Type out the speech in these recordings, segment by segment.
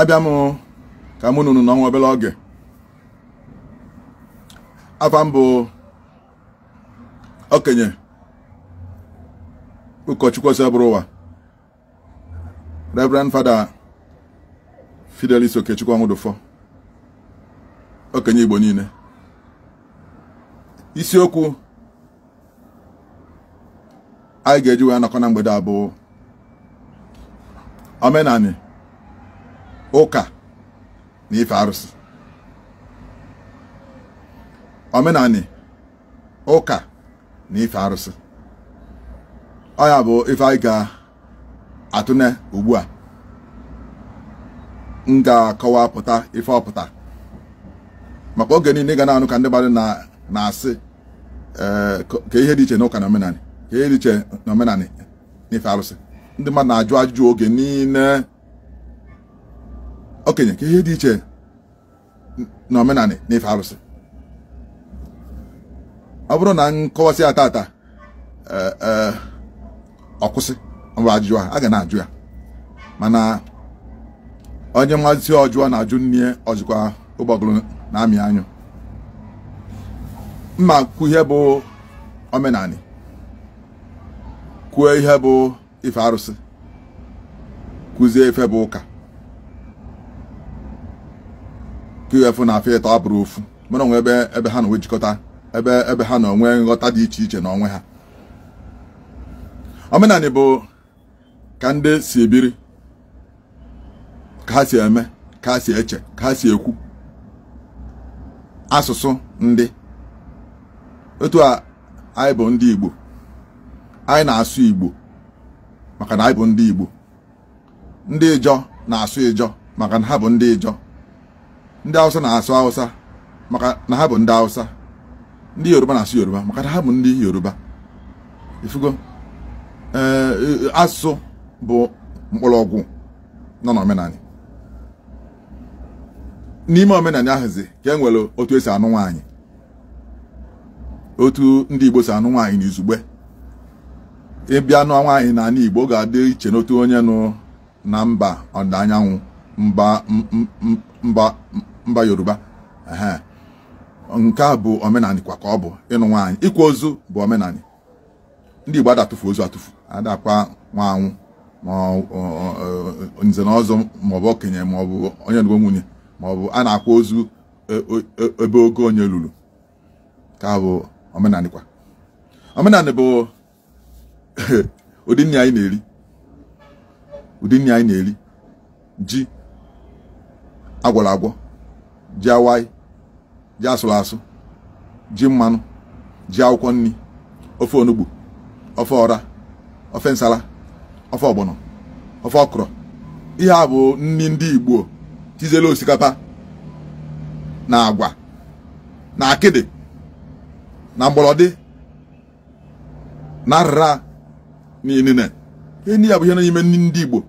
abịa m ka mụ nụnụ n'ọnwa obere oge afa m bụ okenye ụkọchukwu sebụrụ ụwa Reverend Father Fidelis Okechukwu Onwudufọ, okenye Igbo niile. Isiokwu anyị ga-eji wee nọkọ na mgbede a bụ omenala, ụka na ife arụsị. Omenala, ụka na ife arụsị. Ọ ya bụ ife anyị ga-atụne ugbu a. M ga-akọwapụta ife ọpụta maka oge niile ga na-anụ ka ndị mmadụ na-asị ka ihe dị iche n'ụka na omenala, ka ihe dị iche na omenala na ife arụsị. Ndị mmadụ na-ajụ ajụjụ oge niile, okenye, ka ihe dị iche na omenala na ife arụsị. Ọ bụrụ na nkọwasị ya tata ọkwụsị mgbe ajụjụ a ga na-ajụ ya, mana onye mmazi ọjụọ na-ajụ nne ọzụkwa ụgbọgụrụ na amị anyụ. Mma kwu ihe bụ omenala, kwuo ihe bụ ife arụsị, kwuzie ife bụ ụka, kiwefu na afọ ịtọ abụrụ ofu mana onwe ebe ha na onwe jikọta, ebe ha na onwe nghọta dị iche iche na onwe ha. Omenala bụ ka ndị si ebiri, ka ha si eme, ka ha si eche, ka ha si ekwu. Asụsụ ndị otu a anyị bụ ndị Igbo, anyị na-asụ Igbo maka na anyị bụ ndị Igbo. Ndị Ijọ na-asụ Ijọ maka na ha bụ ndị Ijọ. Ndị Hausa na-asụ Hausa maka na ha bụ ndị Hausa. Ndị Yoruba na-asụ Yoruba maka na ha bụ ndị Yoruba. Ifugo asụsụ bụ mkpọrọgwụ nọ n'omenala. N'ime omenala ahụzi ka e nwere otu esi anụ nwaanyị, otu ndị Igbo si anụ nwaanyị n'izugbe. Ịbịa nụọ nwaanyị n'ala Igbo ga-adị iche n'otu onye nọ na mba ọdịda anyanwụ, mba Yoruba. Nke a bụ omenala kwa ka ọ bụ ịnụ nwaanyị. Ịkwa ozu bụ omenala. Ndị Igbo adatụfu ozu atụfu, adakwa nwa anwụ ma nze na ọzọ maọbụ okenye maọbụ onye nụgo nwunye, maọbụ a na-akwa ozu ebe ogo onye lulu. Ka bụ omenala kwa. Omenala bụ ụdị nri anyị na-eri. Ụdị nri anyị na-eri: ji agwọrọ agwọ, ji awaị, ji asụrụ asụ, ji mmanụ, ji akwụkwọ nri, ofe onugbu, ofe ọra, ofe nsala, ofe ọgbọnọ, ofe ọkrọ. Ihe a bụ nri ndị Igbo tizelu osikapa na agwa na akịdị na mgbọrọdị na arịra n'inine. Ihe ndị ya bụ ihe n'ime nri ndị Igbo.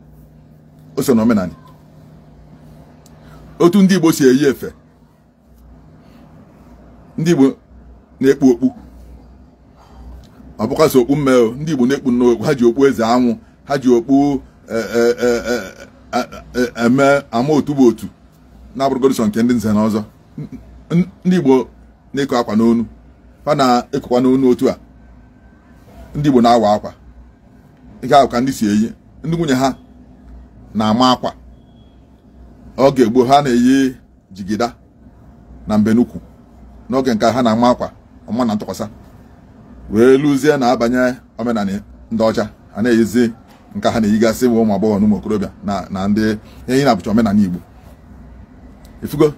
O so n'omenala. Otu ndị Igbo si eyi efe. Ndị Igbo na-ekpu okpu. Ọ bụkwa so okpu mmeo. Ndị Igbo na-ekpu n'okpu. Ha ji okpu eze anwụ, ha ji okpu ama otu bụ otu na-abụrụgodu so nke ndị nze na ọzọ. Ndị Igbo na-eko akwa n'onu, ha na-ekokwa n'onu otu a. Ndị Igbo na-awa akwa. Ike ahụ ka ndị si eyi. Ndị nwunye ha na-ama akwa. Oge gboo ha na-eyi jigida na mbenukwu. N'oge nke ha na-ama akwa ọma na ntụkwasa. Wee lụzie na-abanye omenala ndị ọcha, ha na-eyizi nke ha na-eyigasị bụ ụmụ agbọghọ na ụmụ okorobịa na ndị ihe na-abụcha omenala Igbo. Ifugo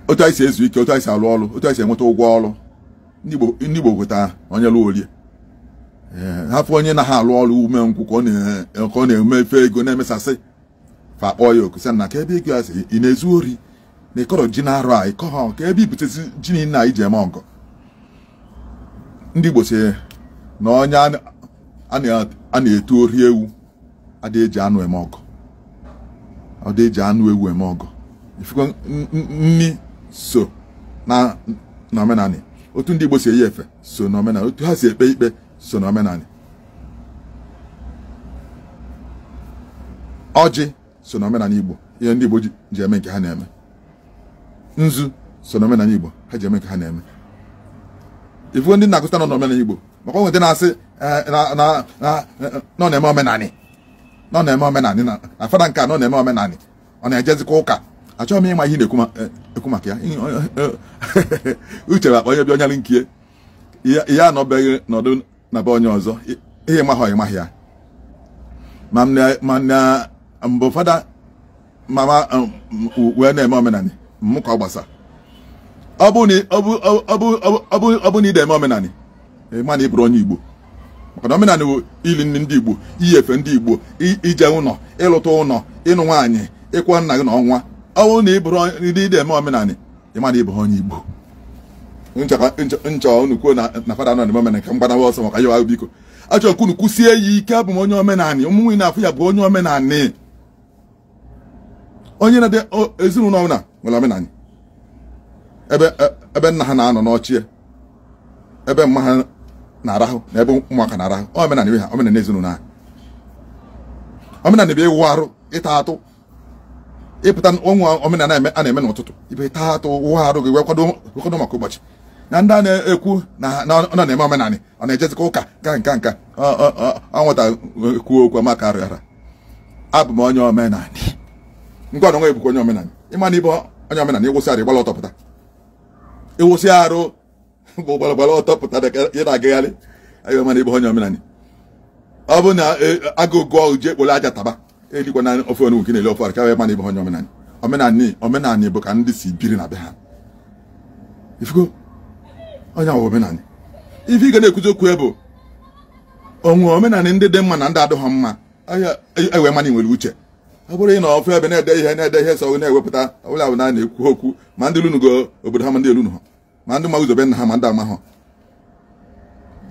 otu anyị si ezu ike, otu anyị si alụ ọrụ, otu anyị si enweta ụgwọ ọrụ. Ndị Igbo kwetara onye lụọ olie, hafụ onye na ha alụ ọrụ ume nkwụ ka ọ na-eme efe ego na-emesasị fa akpọ ya oku sị na ka ebe ego ya si ị na-ezu ori na ịkọrọ ji na-arụ a ịkọ ha ka ebe ibutezi ji niile anyị ji eme ọgọ. Ndị Igbo si na onye a na-etu ori ewu adịghị eji anụ eme ọgọ, ọ dị eji anụ ewu eme ọgọ. Ifugo nni so na omenala. Otu ndị Igbo si eyi efe so na omenala. Otu ha si ekpe ikpe so na omenala. Ọjị so na omenala Igbo ihe ndị Igbo ji eme nke ha na-eme. Nzu so na omenala Igbo ha ji eme nke ha na-eme. Ifu ndị na-akụsta nọ n'omenala Igbo maka onwete na-asị nọ na-eme omenani nọ na-eme omenani na fada nke a nọ na-eme omenani ọ na-ejezikwa ụka. Achọghị m ịma ihe na-ekwu maka ya. Uche bụ akpa onye bịa onyalị nkie ya anọbeghị nọdụ na be onye ọzọ ihe ịmaghị ya mana mbụ fada mama wee na-eme omenani m ka ọ gbasa. Ọ bụ na ide eme omenani ịma na ị bụrụ onye Igbo maka na omenani bụ ili nri ndị Igbo, iyefe ndị Igbo, ije ụlọ, ịlụta ụlọ, ịnụ nwaanyị, ịkwa nna gị na ọnwa. Ọ bụrụ na ị bụrụ ide eme omenani ịma na ị bụrụ onye Igbo. Nchọ unu kwuo na fada nọ na omenani ka m gbanawa ọsọ maka ya biko. Achọrọ ka unu kwụsie ya ike abụ m onye omenani. Ụmụ nwunye na-afụ ya bụ onye omenani. Onye na-ede ezinụlọ ọbụla nwere omenani. Ebe nna ha na-anọ n'ọchịe, ebe mma ha na-arahụ na ebe ụmụaka na-arahụ. Omenani we ha, omenani ezinụlọ ha. Omenani bụ ịwụ arụ, ịta atụ, ịpụta ọnwa omenala a na-eme n'ụtụtụ, ibe ịta atụ, wụ arụ gị wee kwado maka ụbọchị. Na ndị a na-ekwu na ọ na-eme omenani ọ na-ejezikwa ụka nka ọ nweta kwuo okwu maka arịara. Abụ m onye omenani. Ngwa na onwe ebukwa onye omenani. Ịma na ịbụ onye omenani ịwụsị arụ ịgbala ọtọpụta. Ịwụsị arụ bụ gbala ọtọpụta ị na-agagharị ayọ mana ịbụ onye omenani. Ọ bụ na agụgụ ọgụ ji ekpole aja taba elikwa na ofe onugbu nke na-ele ofe arụ ka wee mana ịbụ onye omenani. Omenani bụ ka ndị si biri na be ha. Ifugo onye ahụ omenani. Ife ị ga na-ekwuzi okwu ebe onwe omenani ndị dị mma na ndị adịghị mma ewe mana nwere uche. Ọ bụrụ ị na ofe ebe na-ede ihe sọ na-ewepụta ọbụla bụ na na-ekwu okwu ma ndị lunugo obodo ha ma ndị elunu ha ma ndị maguzobe nna ha ma ndị ama ha.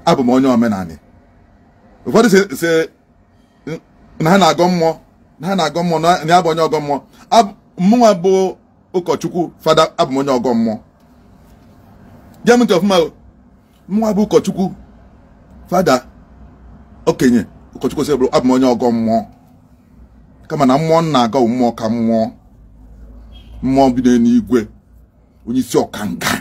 Abụ m onye omenani. Ụfọdụ si na ha na-agọ mmụọ na ya bụ onye ọgọ mmụọ. Mụnwa bụ ụkọchukwu fada abụ m onye ọgọ mmụọ. Gee m ntị ọfụma, mụnwa bụ ụkọchukwu fada okenye ụkọchukwu si bụrụ abụ m onye ọgọ mmụọ. Kama na mmụọ na-agọ mmụọ ka mmụọ bi n'eluigwe, onye isi ọkanga,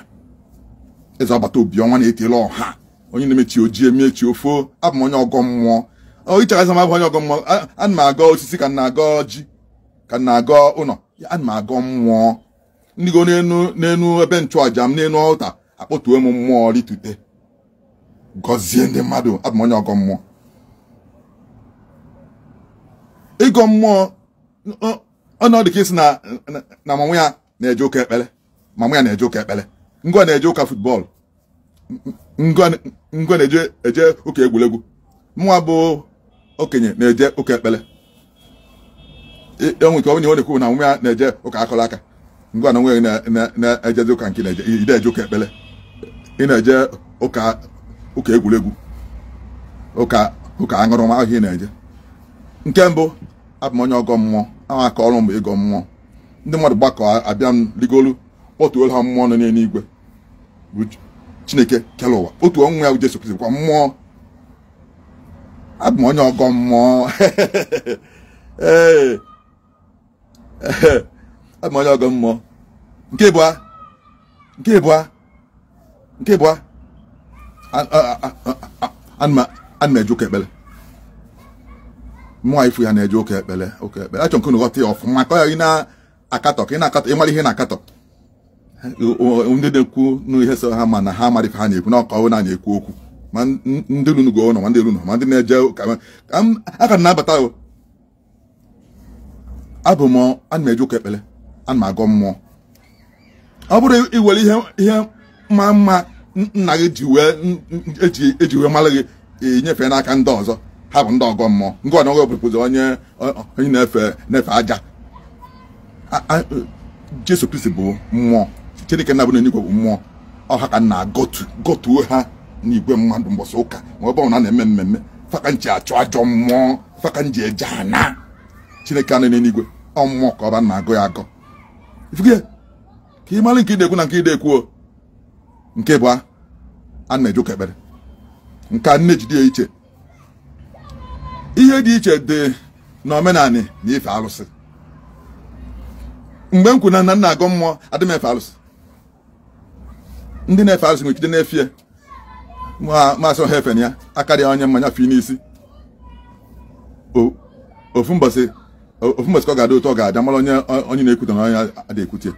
eze agbata obi ọnwa na-etela ọha, onye na-emechi ojii emechi ofo. Abụ m onye ọgọ mmụọ. Ichekasị m abụ onye ọgọ mmụọ. Ana m agọ osisi ka na-agọ ji ka na-agọ ụlọ. Ana m agọ mmụọ. Ndị go n'enu ebe nchụaja m n'enu ọta akpọtuo m mmụọ ritute gọzie ndị mmadụ. Abụ m onye ọgọ mmụọ. Ịgọ mmụọ ọnọdụ ka isi na mamụ ya na-eje ụka ekpere. Mamụ ya na-eje ụka ekpere. Ngwa na-eje ụka futbọọlụ. Ngwa na-eje ụka egwuregwu. Mụnwa bụ okenye na-eje ụka ekpere. Enwe nke onye ọ na-ekwu na mamụ ya na-eje ụka akọla aka. Ngwa na onwe na-ejezi ụka nke ide eje ụka ekpere. Ị na-eje ụka egwuregwu, ụka aṅụrụma ahụ ị na-eje. Nke mbụ, abụ m onye ọgọ mmụọ. Ahụ aka ọrụ mgbe ịgọ mmụọ. Ndị mmadụ gbakọ abịa m rigolu kpọtuolu ha mmụọ nọ n'eluigwe bụ Chineke kere ụwa. Otu ọnwụ ya bụ Jesu Kristi kwa mmụọ. Abụ m onye ọgọ mmụọ. Abụ m onye ọgọ mmụọ. Nke ịbụa ana m eje ụka ekpere. Mmụọ ifu ya na-eje ụka ekpere. Achọ nke unu ghọta ya ọfụma ka ị na-akatọ ka ị na-akatọ ịmara ihe na-akatọ. Ndị na-ekwu n'ihe so ha ma na ha amara ife ha na-ekwu na ọka ọwụ na-ekwu okwu ma ndị lunugo ụlọ ma ndị elu ma ndị na-eje ụka aka na-abata. Abụ m ana m eje ụka ekpere. Ana m agọ mmụọ. Ọ bụrụ iwere ihe mma nna gị eji wee mara gị inyefe n'aka ndị ọzọ, ha bụ ndị ọgọ mmụọ. Ngwa na onwe bụrụpụzi onye na-efe aja. Jesu Kristi bụ mmụọ. Chineke nna bụ n'eluigwe bụ mmụọ. Ọha ka nna gọtuo ha n'igwe mmadụ mbọsị ụka ma ọ bụ na na-eme mmemme faka nji achụ ajọ mmụọ, faka nji eje ana. Chineke anọ n'eluigwe ọ mmụọ ka ọ ba na-agụ ya agọ. Ifuge ka ị mara nke ide ekwu na nke ide ekwuo. Nke bụ ana m eje ụka ekpere. Nke a na-ejide ya iche. Ihe dị iche dị na omenani na ife arụsị. mgbe m kwuru na nna agọ mmụọ adị m efe alụsị ndị na-efe alụsị nwere ike na-efie maasị ọha efe ya akarịa onye mmanya fi n'isi ofu mbọsị ka ọ ga-adị otu ọ ga-aja mara onye na-ekwute na onye adị ekwute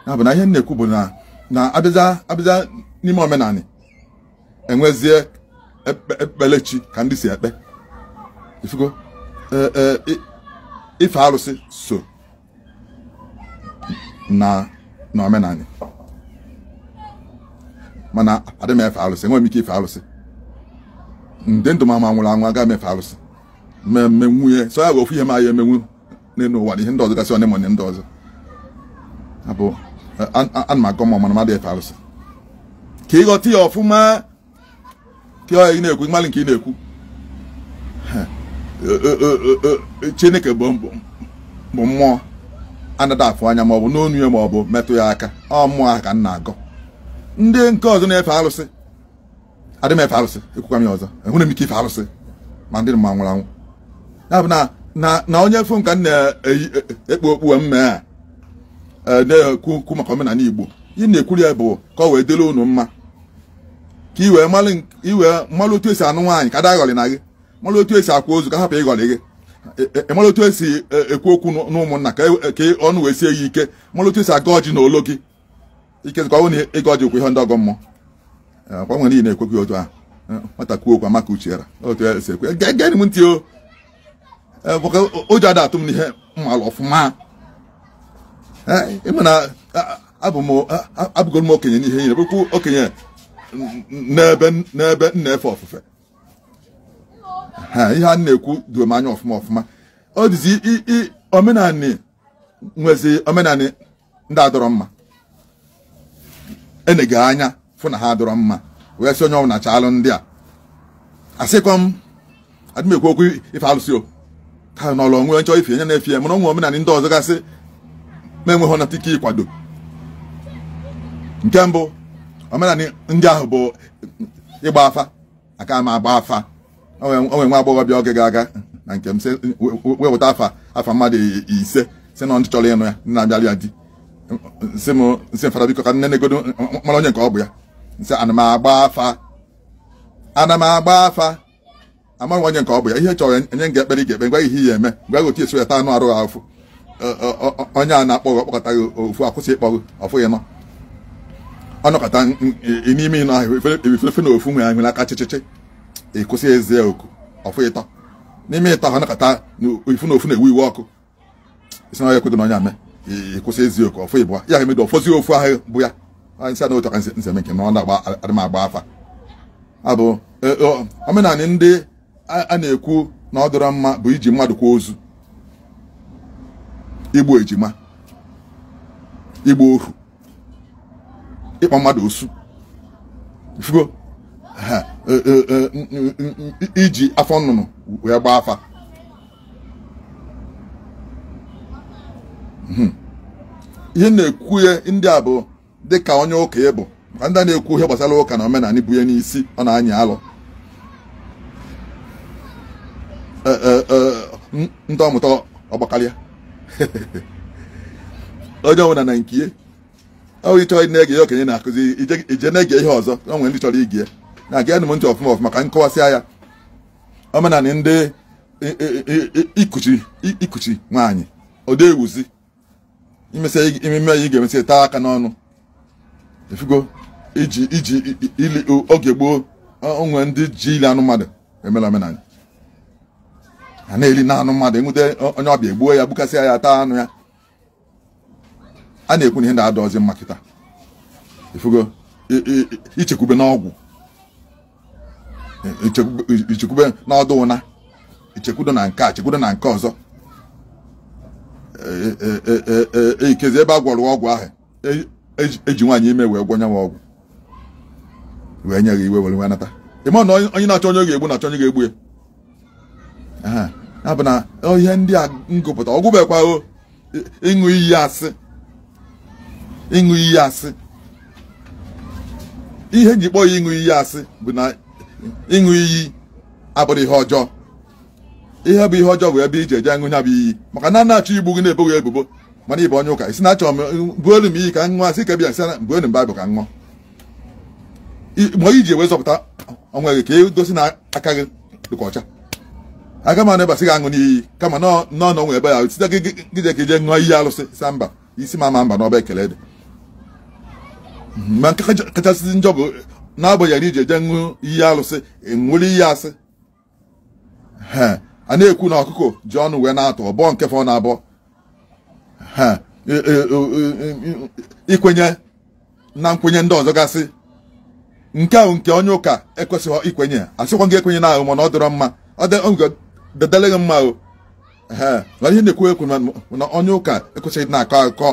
ya bụ na ihe m na-ekwu bụ na abịza n'ime omenala enwezie ekpelechi ka ndị si ekpe ifugo ife alụsị so na omenala mana adị m efe alụsị enweghị m ike ife alụsị ndị ndụ mama nwụrụ anwụ aga m efe alụsị mmemme nwunye so ya bụ ofu ihe ma ya emenwu n'elu ụwa ihe ndị ọzọ gasị one mone ndị ọzọ abụ ana m agọ mana mmadụ efe alụsị ka ịghọta ya ọfụma ka ị na-ekwu mmalị nke ị na-ekwu Chineke bụ mmụọ anaghị afụ anya maọbụ n'onu ya maọbụ metụ ya aka ọ mmụọ ahụ ka m na-agọ ndị nke ọzọ na-efe alụsị adị m efe alụsị ekwukwa m ya ọzọ enwere m ike ife alụsị ma ndị ma nwụrụ anwụ ya bụ na onye fụ nka na-ekpu okpu mme a na-ekwu maka omenala Igbo ihe na-ekwuri ya bụ ka ọ wee dịrị unu mma ka iwee malụ otu esi anụ nwaanyị ka ada aghọrị na gị malụ otu esi akwa ozu ka hapụ ịghọrị gị malụ otu esi ekwu okwu n'ụmụnna ka ọnụ wee sie ya ike malụ otu esi aga ọjị na olo gị ike ka ọ bụrụ na ịga ọjị okwu ihe ndị ọgọ mmụọ kwa nwere ihe na-ekwekwu otu ahụ nwata kwuo okwu amaka uchiera otu esi ekwe geenị m ntị o ụjọ ada atụ m n'ihe mmalụ ọfụma ịma na abụgoro m okenye n'ihe nyere bụrụkwu okenye n'ebe m na-efe ofufe ihe a na-ekwu doo m anya ọfụma ọ dịzi omenala nwezi omenala ndị adọrọ mma enega anya fụ na ha adọrọ mma wee sị onye ọbụla na-achalụ ndị a asịkwa m adị m ekwu okwu ife alụsị o ka n'ọlọ onwe nchọ ife nye na-efe ya mana onwe omenala ndị ọzọ gasị ma enweghị ọnata ike ịkwado nke mbụ omenala ndị ahụ bụ ịgba afa aka ma agba afa onwe nwa agbọghọbịa oge ga-aga na nke m sị wepụta afa mmadụ ise si na ndị chọrọ ịnụ ya na-abịara ya di nsị fara biko ka nne negodo mara onye nke ọ bụ ya nsị ana m agba afa amaghị onye nke ọ bụ ya ihe chọrọ enye ga-ekpere ị ga-ekpe ngwa ihe ihe eme ngwa gị otu eso ya taa anụ arụ ahụ onye a na-akpọ ọkpọkọtaghị ofu akwụsị ịkpọgụ ọfụ ịnọ ọnọkọta n'ime ịnọ ahụ efe na ofu nwere nwere aka chịchịchị ịkwụsị ezie oku ọfụ ịtọ n'ime ịtọ ahụ ọnọkọta ifu na ofu na-ewu iwe ọkụ isi na onye ekwedo na onye ame ịkwụsị ezi oku ọfụ ịbụa ya ga-emedo ọfọzi ofu ahụ bụ ya nsị na otu aka nsị eme nke na ọ na-adị m agba afa abụ omenala ndị a na-ekwu na ọ dọrọ mma bụ iji mmadụ kwa ozu igbu ejima igbu ohu ịkpọ mmadụ osu ifugo iji afọ nnụnụ wee gbaa afa ihe na-ekwu ya ndị a bụ dịka onye ụka ịbụ maka ndị a na-ekwu ihe gbasara ụka na omenala bụ ya n'isi ọ na-anya alụ ndị ọmụta ọgbakarịa onye ọbụla na nke ọ ịchọ na-ege ya okenye na-akụzi ije na-ege ihe ọzọ o nwere ndị chọrọ ige na-aga enụ m ntị ọfụma ka nkọwasịa ya omenala ndị ikuchi nwaanyị ode ewuzi imesịa imeme ya ị ga-emesị taa aka n'ọnụ efugo iji ili oge gboo onwe ndị ji ili anụ mmadụ emela omenala a na-eli na anụ mmadụ enwute onye ọbịa egbuo ya gbukasịa ya taa anụ ya a na-ekwu na ihe na-ada ọzọ mma kịta ifugo ichekwube n'ọgwụ ichekwube n'ọdụ ụna ichekwudo na nke a chekwudo na nke ọzọ ikezi ebe a gwọrọ ọgwụ ahụ eji nwaanyị ime wee gwọnya nwa ọgwụ wee nye gị iwe were wee nata ịma na onye na-achọ onye ga-egbu na-achọ onye ga-egbu ya ya bụ na ihe ndị a ngụpụta ọgwụ bekwa ịṅụ iyi asị ihe nji kpọọ ya ịṅụ iyi asị bụ na ịṅụ iyi abụrụ ihe ọjọọ ihe bụ ihe ọjọọ bụ ebe ije eje ṅụ ya bụ iyi maka na na-achọ igbu gị na-eboghị ebubo mana ịbụ onye ụka isi na achọ m buolu m iyi ka nwa sị ka bịa nsị na buolu m Baịbụl ka ṅụọ ma iji ewe zọpụta onwe gị ka e gosi na aka gị dịka ọcha aga m na-ebasị gị aṅụ n'iyi kama nọ n'onwe ebe ya site gị je ka ije ṅụọ iyi alụsị sa mba isi ma mba n'ọba ekele dị ma nke kachasị njọ bụ n'agbanyeghị ije je ṅụọ iyi alụsị ṅụrụ iyi asị a na-ekwu na ọkụkọ ji ọnụ wee na-atụ ọbọ nke fọ na-abọ ikwenye na nkwenye ndị ọzọ gasị nke ahụ nke onye ụka ekwesịghị ikwenye asịkwa gị ekwenye na ahụ mana ọ dịrọ mma dedele gị mma o na ihe na-ekwu ekwu na onye ụka ekwesịghị na-akọ akụkọ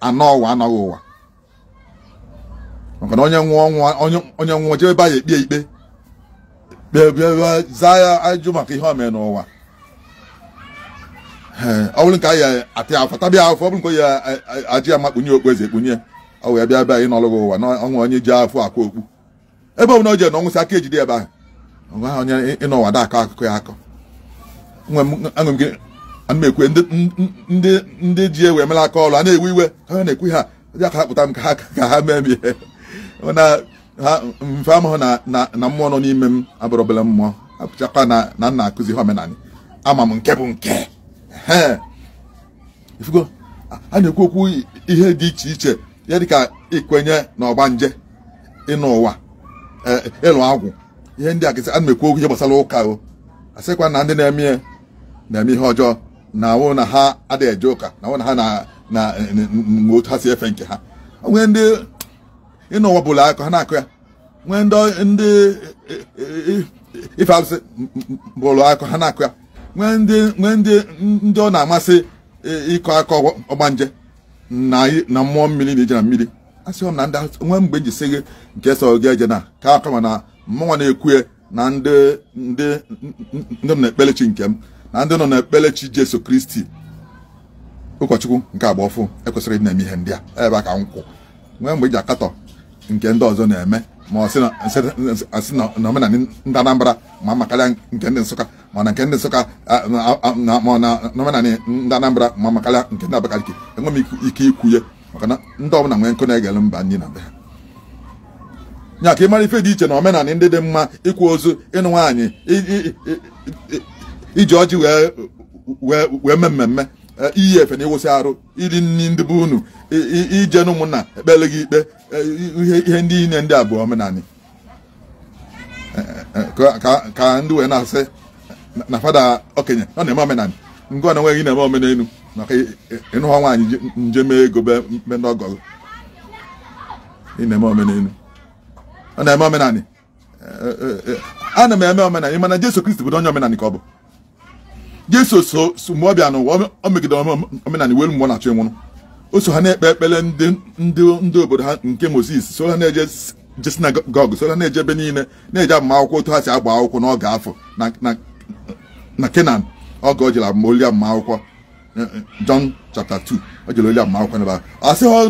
anọ ụwa anọghị ụwa maka na onye nwụọ jee ebe a ya ekpe ikpe zaa ya ajụ maka ihe o mere n'ụwa ọ bụrụ nke a ya atịa afọ tabịa afọ ọ bụrụ nke ya ajị ya makpunye okpu eze ekpunye ọ wee bịa bịa ịnọlụgị ụwa na ọnwa onye ji afọ akwa okpu ebe ọ bụla o jere na ọnwụsị aka ejide ebe ahụ ọnwa ahụ onye ịnọwa da akọ akụkọ ya akọ enwe m gị ana m ekwe ndị ji ewe emela aka ọrụ a na-ewe iwe ha na-ekwe ha dị aka hapụta m ka ha mee m ihe na ha mfe amahụ na mmụọ nọ n'ime m abụrụ obere mmụọ apụchakwa na nna akụzi ha omenala ama m nke bụ nke ifugo a na-ekwu okwu ihe dị iche iche ya dịka ikwenye na ọgbanje ịnụ ụwa ịlụ agwụ ihe ndị a gasị a na-ekwu okwu ihe gbasara ụka o asịkwa na ndị na-eme ihe ọjọọ na awụ na ha adịghị eje ụka na awụ na ha na otu ha si efe nke ha nwee ndị ịnụ ụwa bụrụ akụ ha na-akụ ya nwee ndị ife alụsị bụrụ akụ ha na-akụ ya nwee ndị ọ na-amasị ịkọ aka ọgbanje na mmụọ mmiri na ije na mmiri asị m na ndị nwe mgbe nji sị gị nke so gị eje na ka aka ma na mmụọ na-ekwue na ndị nọ na-ekpelechi nke m na ndị nọ na-ekpelechi Jesu Kristi ụkọchukwu nke agba ọfụ ekwesịrị ịdị na-eme ihe ndị a ebe a ka nkwụ nwee mgbe iji akatọ nke ndị ọzọ na-eme ma ọ sị na omenala ndị Anambra ma makarịa nke ndị Nsụka mana nke ndị Nsụka ma na omenala ndị Anambra ma makarịa nke ndị Abakaliki enwe m ike ikwuye maka na ndị ọbụla nwee nkụ na-egele mba ndị na be ha nya ka ị mara ife dị iche na omenala ndị dị mma ịkwa ozu ịnụ nwaanyị iji ọjị wee mee mmemme iyi efe na ịwụsị arụ iri nri ndị bụ unu ije na ụmụnna ekpele gị ikpe ihe ndị ine ndị a bụ omenala ka ndị wee na-asị na fada okenye ọ na-eme omenala nke ọ na-enweghị na-eme omenelu maka ịnụha nwaanyị njem ego be ndị ọgọ ị na-eme omenelu ọ na-eme omenala ana m eme omenala mana Jesu Kristi bụ onye omenala ka ọ bụ Jesu so mgbe ọ bịa n'ụwa o megide omenala welu mgbe ọ na-achọ ịnwụrụ o so ha na-ekpe ekpere ndị obodo ha nke Mozis so ha na-eje sinagogu so ha na-eje ebe niile na-eje agbamakwụkwọ otu ha si agba akwụkwọ n'oge afọ na Kenan oge o jere oli agbamakwụkwọ John chapter 2 o jere oli agbamakwụkwọ n'ebe ahụ asị ha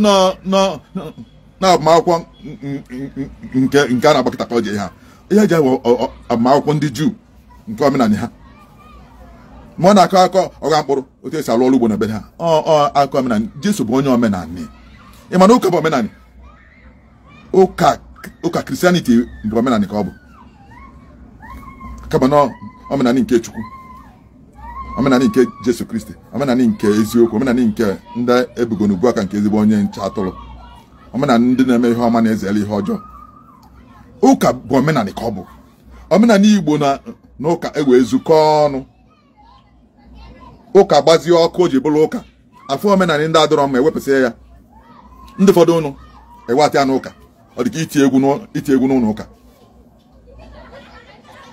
na agbamakwụkwọ nke a na-agbakọta ka o je ha ihe eji agbamakwụkwọ ndị Juu nke omenala ha ma ọ na-akọ akọ ọga mkpụrụ otu esi alụ ọrụ ugbo na be ha akọ omenala Jesu bụ onye omenala ị ma na ụka bụ omenala ụka Christianity bụ omenala ka ọ bụ kama na omenala nke Chukwu omenala nke Jesu Kristi omenala nke eziokwu omenala nke ndị ebugo n'ubu aka nke ezigbo onye nche atụrụ omenala ndị na-eme ihe ọma na-ezere ihe ọjọọ ụka bụ omenala ka ọ bụ omenala Igbo na ụka ewee zukọ ọnụ ụka gbazie ọkụ o ji bụrụ ụka afọ omenala ndị adọrọ mma ewepụsị ya ndị ụfọdụ ụnụ ewata ya n'ụka ọ dị ka iti egwu n'ụlọ ụka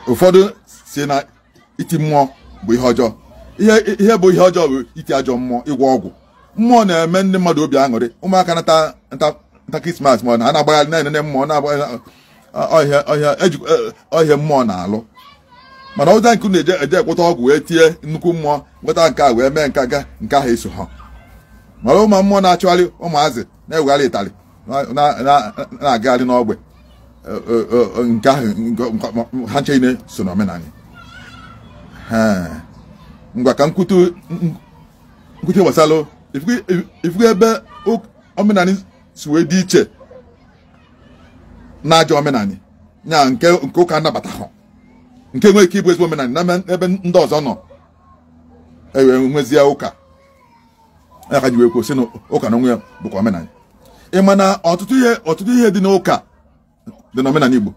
ụfọdụ si na iti mmụọ bụ ihe ọjọọ ihe bụ ihe ọjọọ bụ iti ajọ mmụọ ịgwọ ọgwụ mmụọ na-eme ndị mmadụ obi aṅụrị ụmụaka nta Krismas ma na a na-agbagharị na-enene mmụọ na-agbagharị ọhịa mmụọ na-alụ mana ụza nke na-eje ekweta ọgwụ wee tie nnukwu mmụọ nweta nke a wee mee nke ahụ eso ha mara ụmụ mmụọ na-achụgharị ụmụazị na-ewegharị ịtarị na-agagharị n'ogbe nke ahụ ha nche so n'omenala ngwa ka nkwute gbasara ifugo ebe omenani si wee dị iche na ajọ omenani nya nke ụka anabata ha nke nwere ike ịbụ ezigbo omenani na ebe ndị ọzọ nọ ewe nwezie ụka aka ji wee kwuo sị na ụka na onwe ya bụkwa omenani. Ị ma na ọtụtụ ihe dị n'ụka dị n'omenala Igbo.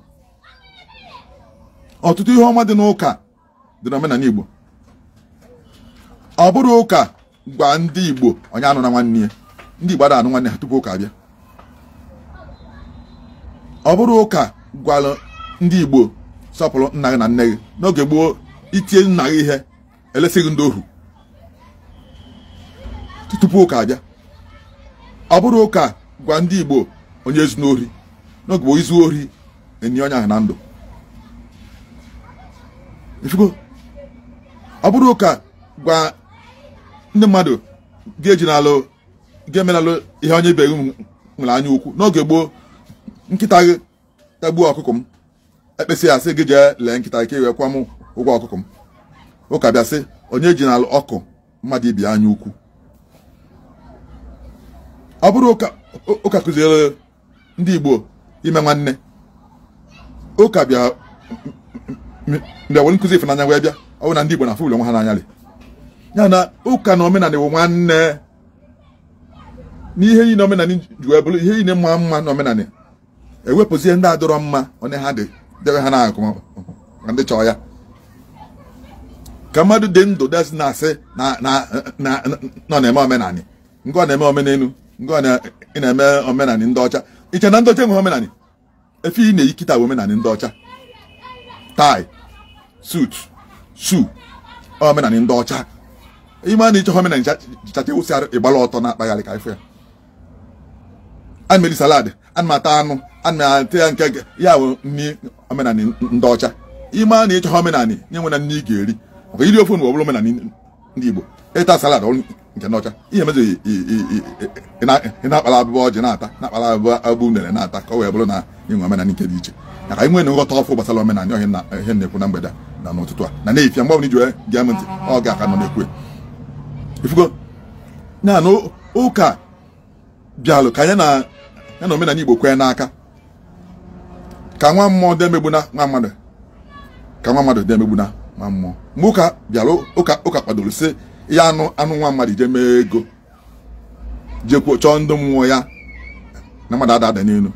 Ọtụtụ ihe ọma dị n'ụka dị n'omenala Igbo. Ọ bụrụ ụka gwa ndị Igbo onye anụ na nwanne ya, ndị Igbo anụ nwanne ha tupu ụka abịa. Ọ bụrụ ụka gwara ndị Igbo sọpụrụ nna gị na nne gị, n'oge gboo itie nna gị ihe elesighị ndị ohu tupu ụka abịa. Ọ bụrụ ụka gwa ndị Igbo onye ezu n'ori, n'oge gboo izu ori enyi onye ahụ na ndụ. Ọ bụrụ ụka gwa ndị mmadụ ga-eji ga-emenalụ ihe onye ibe gị nwere anya ukwu, n'oge gboo nkịta gị tagbuo ọkụkọ m ekpesị ya sị gị jee lee nkịta ike wee kwa m ụgwọ ọkụkọ m. Ụka bịa sị onye ji n'alụ ọkụ mmadụ ibi anya ukwu. Ọ bụrụ ụka kụziere ndị Igbo ime nwanne, ụka bịa were nkụzi ịfụnanya wee bịa, ọ bụ na ndị Igbo na-afụ ụlọ nwa ha n'anya. Ya na ụka na omenala bụ nwanne n'ihe yi na omenala ji wee bụrụ ihe yi na mma mma na omenala ewepụzie ndị adọrọ mma onye ha dị debe ha n'akụ ma ndị chọọ ya. Ka mmadụ dị ndụ desi na-asị nọ na-eme omenala nke ọ na-eme omenelu nke ọ na-eme omenala ndị ọcha. Iche na ndị ọcha enweghị omenala efe ị na-eyi kịta bụ omenala ndị ọcha, tie, suit, shoe, omenala ndị ọcha. Ime a na-ịchọ omenala chacha wụsịara ịgbala ọtọ na-akpagharị ka ife ya. Ana m eri salad, ana m ata anụ, ana m ata ya nke ya bụ nri omenala ndị ọcha. Ime a na-ịchọ omenala nye nwere nri ị ga-eri maka iri ofe ọ bụrụ omenala ndị Igbo. Ịta salad nke ndị ọcha ihe mezi ị na-akpara abụbọ ọjị na-akpara abụ unere na-ata ka ọ wee bụrụ na ịnwe omenala nke dị iche. Maka inwe na nghọta ọfụ gbasara omenala ihe na-ekwu na mgbede na n'ụtụtụ a na na-efia mgbe ọbụla iji wee gee m ntị ọ ga-aka nọ na-ekwu ifugo ya na ụka bịalụ ka ya na omenala Igbo kwee n'aka ka nwa mmụọ dị emegbuna nwa mmadụ, ka nwa mmadụ dị emegbuna nwa mmụọ. Mgbe ụka bịalụ ụka kwadoro sị ya anụ nwa mmadụ je mee ego jekwuo chọọ ndị mmụọ ya na mmadụ ada n'elu.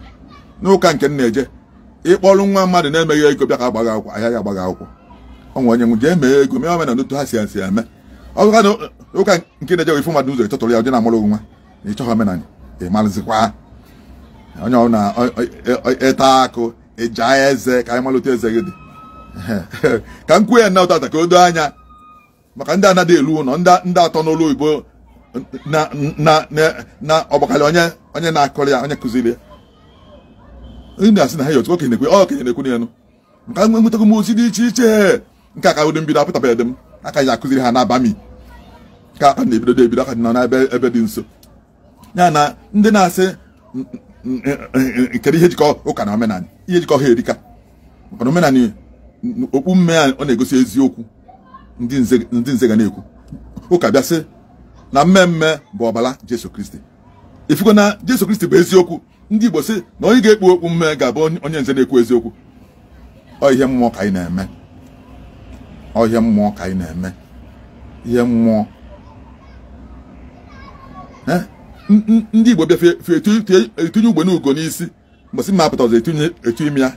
N'ụka nke m na-eje ịkpọrọ nwa mmadụ na-emeghị ego bịa ka agbaghị akwụkwọ ahịa ya agbaghị akwụkwọ ọnwe onye nwe jee mee ego mee omenala otu ha si eme. Ọ bụrụ na ụka nke na-eje ifu mmadụ ụzọ ịchọtụrụ ya ụdị na-amụrụ nwa na ịchọghị omenala ịmalụzikwa onye ọ na-eta akụ ịja eze ka anyị malụta eze gị dị. Ka m kwuo ya na ụtata ka o doo anya maka ndị anaghị elu ụlọ ndị atọ n'ụlọ Igbo na ọgbakalị onye na-akọrọ ya onye kụziri ya. Ndị asị na ha yi otu okenye na-ekwu n'elu maka nwetago m ozi dị iche iche nke aka ụdị mbido apụtabeghị m aka ya akụziri ha n'abami ka aka na-ebido aka dị nọ n'ebe dị nso. Ya na ndị na-asị kedu ihe jikọ ụka na omenala, ihe jikọ ha erika maka na omenala okpu mme ya ọ na-egosi eziokwu ndị nze ga na-ekwu. Ụka bịa sị na mmemme bụ ọbara Jesu Kristi. Ifugo na Jesu Kristi bụ eziokwu. Ndị Igbo sị na onye ga-ekpu okpu mme ga-abụ onye nze na-ekwu eziokwu. Ọ ihe mmụọ ka anyị na-eme, ọ ihe mmụọ ka anyị na-eme, ihe mmụọ. Ndị Igbo bịa etinye ugbe n'ugo n'isi mgbasị mma apụta ọzọ etinye ime ya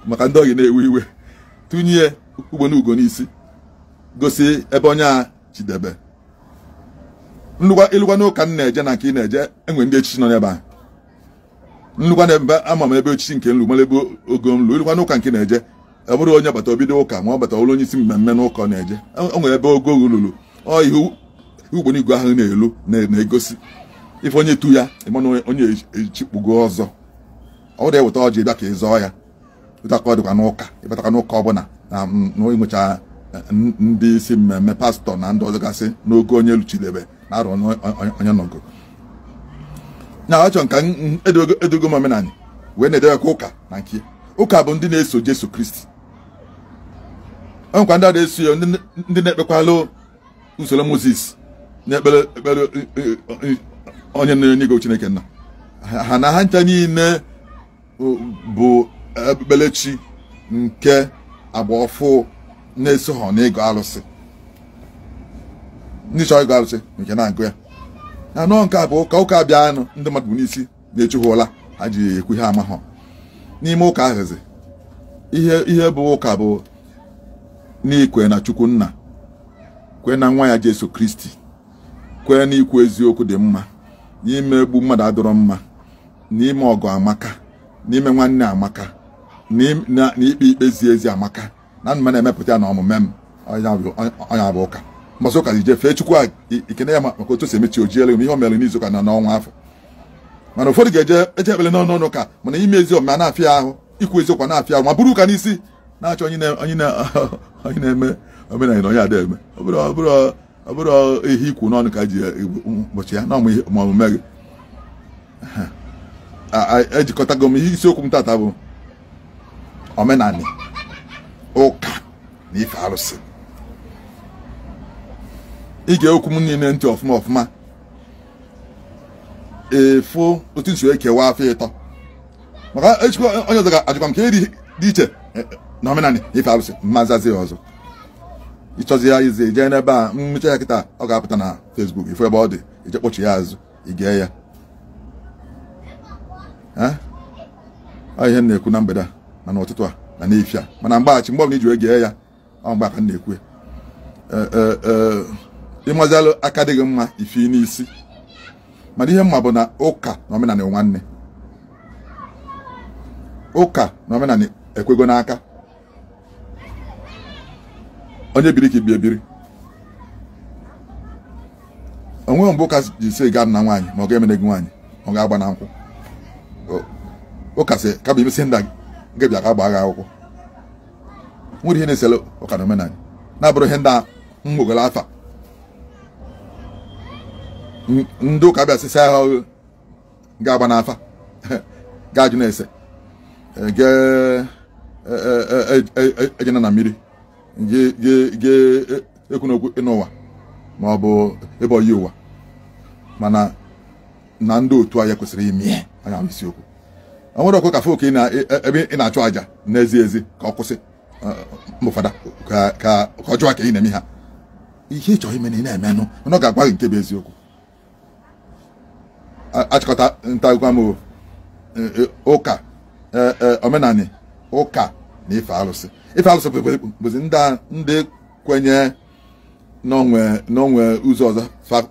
maka ndị oyi na-ewe iwe, tụnye ugbe n'ugo n'isi gosi ebe onye a chidebe. Ịlụkwa n'ụka m na-eje na nke ị na-eje enwe ndị echichi nọ n'ebe ahụ. Nlụkwa na ebe ama m ebe echichi nke nlu mara ebe ogo m lụ. Ịlụkwa n'ụka nke na-eje ọ bụrụ onye bata obido ụka ma ọ bata ụlọ onye isi mmemme n'ụka ọ na-eje o nwere ebe ogo lụrụ ọ ihe ugbo n'igwe ahụ na-elu na-egosi ife onye tu ya ịma onye echikpugo ọzọ. Ọ bụrụ eweta ọjị bịa ka ị zọọ ya ụta ka ọ dịkwa n'ụka ịbatakwa n'ụka ọbụla na ịnwecha ndị isi mmemme pastọ na ndị ọzọ gasị n'ogo onye luchidebe na arụ onye nọgo. Na ọchọ nka edogo m omenala wee na-edewekwa ụka na nke ụka bụ ndị na-eso Jesu Kristi. Ọ nkwa ndị na-eso ya ndị na-ekpekwalụ usoro Moses ekpere onye na-enye Chineke nna ha na ha ncha niile bụ ekpelechi nke agba ọfụ na-eso ha n'ịgụ alụsị ndị chọrọ ịgụ alụsị nke na-agụ ya anọ nke a bụ ụka bịa anụ ndị mmadụ bụ n'isi na-echu ha ụla ha ji ekwu ihe ama ha n'ime ụka ahụzi ihe bụ ụka bụ n'ikwe na Chukwu nna kwe na nwa ya Jesu Kristi kwe na ikwu eziokwu dị mma n'ime egbu mmadụ adọrọ mma n'ime ọgụ amaka n'ime nwanne amaka na ikpe zie ezi amaka na mma na-emepụta ya na ọmụme m onye bụ ụka mbọsị ụka ji jee fee Chukwu a ikene ya maka otu si emechi ojiele m ihe o mere n'izuụka na n'ọnwa afọ mana ụfọdụ ga-eje ekpere n'ọnụ ụka mana ime ezi omume na-afịa ahụ ikwu eziokwu na-afịa ahụ ma bụrụ ụka n'isi na-achọ onye na-eme omenala na onye ada eme ọ bụrụ ihe ikwu n'ọnụ ka ji ụbọchị ya na ọmụme gị ejikọtago m ihe isiokwu m tata bụ omenala ụka na ife arụsị ige okwu m niile ntị ọfụma efu otu nso ekewa afọ ịtọ maka echikwa onye ọzọ ga-ajụkwa m ka eri dị iche na omenala ife arụsị mmazazi ọzọ ịchọzi ya ize jee n'ebe a mmecha ya kịta ọ ga-apụta na Facebook ifu ebe ọ dị ije kpọchi ya azụ igee ya ọ ihe m na-ekwu na mgbede a mana ụtụtụ a na n'ifi a mana mgbaghachi mgbe ọ bụla iji wee gee ya ọ mgbe aka m na-ekwu ịmazalụ aka dịghị mma ifi n'isi mana ihe mma bụ na ụka na omenala nwanne ụka na omenala ekwego n'aka onye biri ka ibi ebiri onwe mgbe ụka ji si gaa na nwaanyị ma ọ ga-emene gị nwaanyị ọ ga-agba na nkwụ ụka sị ka bụ imesi nda nke bịa ka gbaa gị akwụkwọ nwere ihe na-esele ụka na omenala na-abụrụ ihe ndị mwogolo afa ndị ụka bịa sịsa ahụ ga-agba n'afa ga-ajụ na-ese ejena na mmiri ekwu n'okwu n'ụwa ma ọ bụ ebe oyi ụwa mana na ndị otu anyị kwesịrị ime anya isiokwu o nwere ọkụ kafe oke ebe ị na-achụ aja n'ezi ezi ka ọ kwụsị mbụfada ka ọ jụọ ka ị na-eme ha ihe ịchọ ime na ị na-emenụ mana ọ ga-agwa gị nke bụ eziokwu achịkọta ntagwa m ụka omenala ụka na ife alụsị bụzi ndị kwenye n'onwe ụzọ ọzọ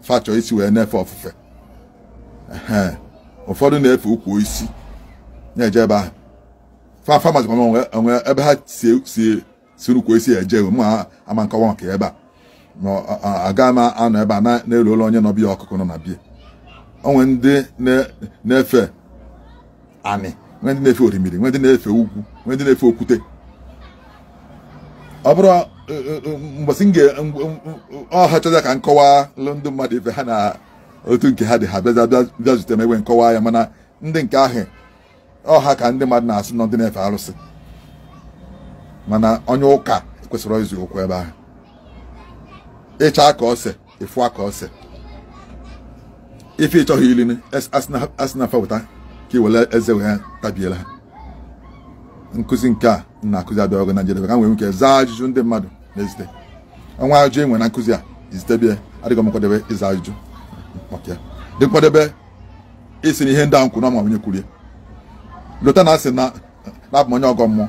fachọ isi wee na-efe ofufe ụfọdụ na-efe ukwu isi na-eje ebe ahụ famazikwa onwe ebe ha si ukwu isi eje mụ ama nkọwa maka ebe a ma aga m anọ ebe a na-elu ụlọ onye nọbịa ọkụkụ nọ na bie onwe ndị na-efe anị nwe ndị na-efe orimiri nwe ndị na-efe ugwu nwe ndị na-efe okwute ọ bụrụ mgbasị ọha chọza ka nkọwa ndị mmadụ ife ha na otu nke ha dị ha bịa zute m egwe nkọwa ya mana ndị nke ahụ ọha ka ndị mmadụ na-asị nọ ndị na-efe arụsị mana onye ụka ekwesịrị izu okwu ebe ahụ ịcha aka ose ịfụ aka ose ife ịchọghị ilini asị na fapụta ka i were eze wee tabiela ha nkụzi nke a na-akụzi abịa ọgụ na njedebe ka m nwere nke zaa ajụjụ ndị mmadụ na-ezite ọnwa ajụjụ enwe na nkụzi a izitebie adịghị m nkwadebe ịza ajụjụ maka ya dị nkwadebe isi na ihe ndị ahụ kwuru na onye kwurie lota na asị na abụ m onye ọgọ mmụọ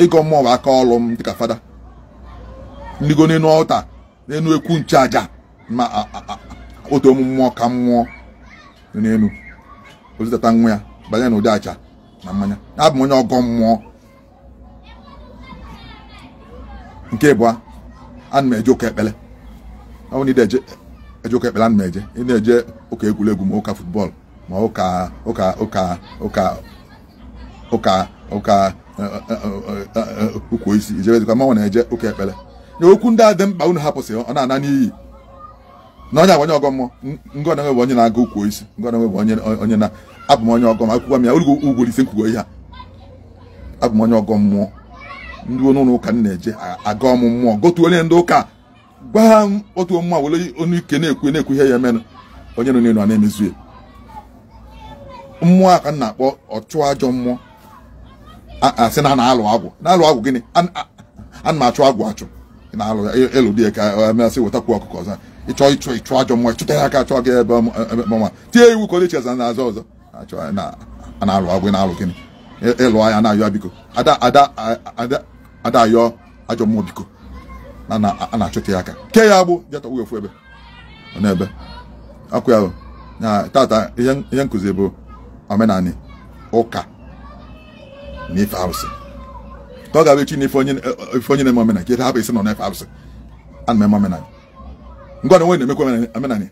ịgọ mmụọ bụ aka ọlụ m dịka fada ndigo n'enu ọta n'enu ekwu nche aja ma otu ụmụ mmụọ ka mmụọ n'enu ozitata nwa ya banye na ụdị aja na mmanya abụ m onye ọgọ mmụọ nke bụ ana m eje ụka ekpele ọ bụ na ide eje ụka ekpele ana m eje ị na-eje ụka egwuregwu ma ụka futbọọlụ ma ụka ukwu isi ijebezikwa mmanwụ na-eje ụka ekpele na okwu ndị a dị mkpa unu hapụsị ọ na-ana n'iyi na onye onye ọgọ mmụọ ngọ na-enwe bụ onye na-aga ukwu isi ngọ na-enwe bụ onye na-abụ m onye ọgọ m akwụkwọ m ya orugo ugworo ise nkwugo ihe a abụ m onye ọgọ mmụọ ndị ọnụ ụka m na-eje aga ọmụ mmụọ gotu onye ndị ụka gwa ha otu mmụọ were onu ike na-ekwu ihe ya emenụ onye nọ n'elu a na-emezu ya mmụọ a ka m na-akpọ ọchụ ajọ mmụọ asị na na-alụ agwụ gịnị ana m achụ agwụ achụ na-alụ elu dị ka emeasị wetakwu ọkụkọ ọzọ ịchụ ajọ mmụọ chụta ya aka achọ gị ebe ọma tie iwu ka ọ dịcheza na azọ ọzọ a na-alụ agwụ na-alụ gịnị ịlụ anya na-ayọ biko ada ayọ ajọ mmụọ biko a na-achụta ya aka ke ya agbụ jetawu efu ebe ọ na-ebe akwụ ya na tata ihe nkụzi bụ omenala ụka na ife arụsị ka ọ ga-abụ echi na ife onye na-eme omenala ka hapụ isi nọ na-efe arụsị a na-eme omenala ngwa na onwe na-emekwa omenala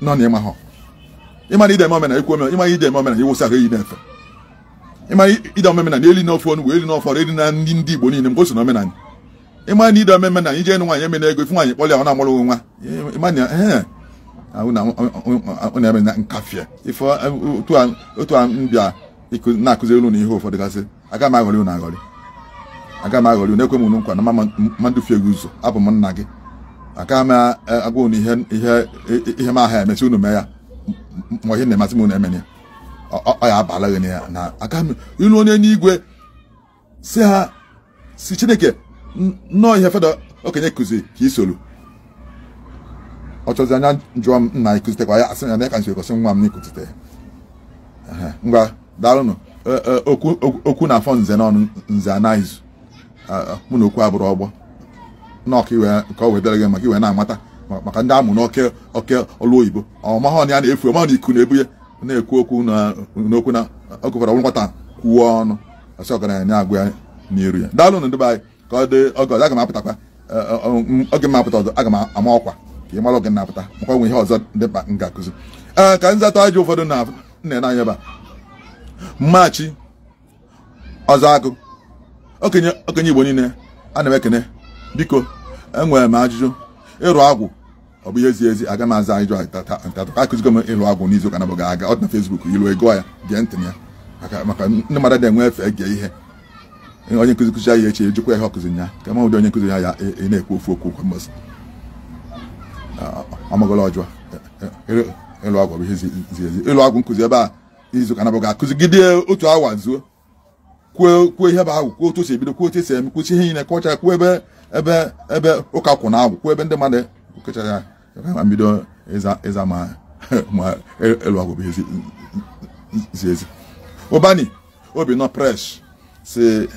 nọ na ịma ha ịma na ide eme omenala ikwu omenala ịma ide eme omenala iwụsa ahụ eyi na-efe ịma ide omenala eli n'ofe ọnụ wee eli n'ofe ọrụ eli na ndị Igbo niile mgbe o so na omenala ịma na ide omenala ije nụ nwaanyị emena ego ifu nwaanyị kpọlịa ọ na-amụrụ nwa ịma na ọ na-eme na nkafie ife otu a mbịa na-akụzi elu na ihe ụfọdụ gasị aga m aghọrị unu aghọrị unu ekwe m unu nkwa na mmadụ fie gị ụzọ abụ m nna gị aka m agwa unu ihe m aha emesi unu mee ya ma ihe na-emasị m unu emene ya ọ ya abala gị ya na aka m ilu onye n'igwe si Chineke nnọọ ihe feda okenye kụzi ka isolu ọ chọzi anya jụọ m nna ịkụzitekwa ya asị ya na ya ka nsi egosi nwa m n'ịkụzite ngwa daalụnụ okwu na-afọ nze n'ọnụ nze anaghịzụ mụ na okwu abụrụ ọgbọ n'ọka iwe ka ọ wedere gị maka iwe na-amata maka ndị amụ n'oke ọlụ oyibo ọmahọ na ya na-efu ọmahọ na iku na-ebu ya na-ekwu okwu n'okwu na ọgụfara ọrụ nwata kwuo ọnụ ọsị ọgaranya na-agwa ya n'iru ya daalụnụ ndị be anyị ka ọ dị oge ọzọ aga m apụtakwa oge m apụta ọzọ aga m ama ọkwa ka ị mara oge na-apụta makwa nwe ihe ọzọ dị mkpa m ga-akụzi ka nzata ajọ ụfọdụ na anya mmachi ọzọ agụ okenye Igbo niile ana m ekene biko enwere m ajụjụ ịrụ agwụ ọ bụ ihe ezi ezi aga m aza ajụjụ akụzigo m ịrụ agwụ n'izu ụka na-abụghị aga ọ dị na Facebook ilu ego ya gee ntị ya maka ndị mmadụ na-enwe efe ege ihe onye nkụzi kụzi ya echi ejikwa ihe ọkụzi ya ka ma ụdị onye nkụzi ya na-ekwu ofu okwu kwa mbọsị ọmagolo ọjọọ ịlụ agwụ bụ ihe ezi ezi ịlụ agwụ nkụzi ebe a izu ụka na-abụghị akụzigide otu awa zuo kwuo ihe bụ agwụ kwuo otu si ebido kwuo otu esi eme kwuchi ihe niile kọcha kwuo ebe ụka kwụ na agwụ kwuo ebe ndị mmadụ kụchara ya ma mbido ịza ma ịlụ agwụ bụ ihe ezi ezi ụbani obi nọ presh si